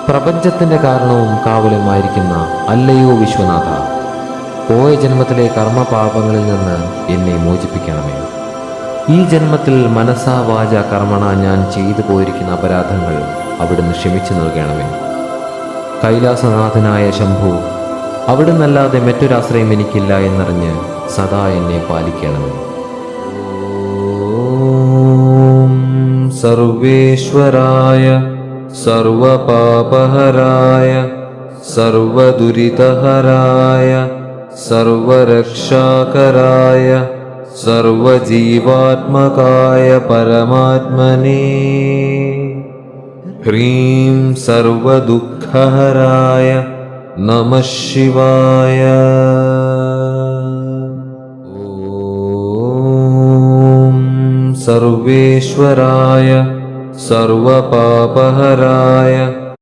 പ്രപഞ്ചത്തിന്റെ കാരണവും കാവലുമായിരിക്കുന്ന അല്ലയോ വിശ്വനാഥ, പോയ ജന്മത്തിലെ കർമ്മപാപങ്ങളിൽ നിന്ന് എന്നെ മോചിപ്പിക്കണമേ. ഈ ജന്മത്തിൽ മനസാ വാച കർമ്മണ ഞാൻ ചെയ്തു പോയിരിക്കുന്ന അപരാധങ്ങൾ അവിടുന്ന് ക്ഷമിച്ചു നൽകണമേ. കൈലാസനാഥനായ ശംഭു, അവിടുന്നല്ലാതെ മറ്റൊരാശ്രയം എനിക്കില്ല എന്നറിഞ്ഞ് സദാ എന്നെ പാലിക്കണമേ. ഓം സർവേശ്വരായ സർവപാപഹരായ സർവദുരിതഹരായ സർവരക്ഷാകരായ സർവജീവാത്മകായ പരമാത്മനേ ഹ്രീം സർവദുഃഖഹരായ നമഃ ശിവായ. ഓം സർവേശ്വരായ സർവപാപഹരായ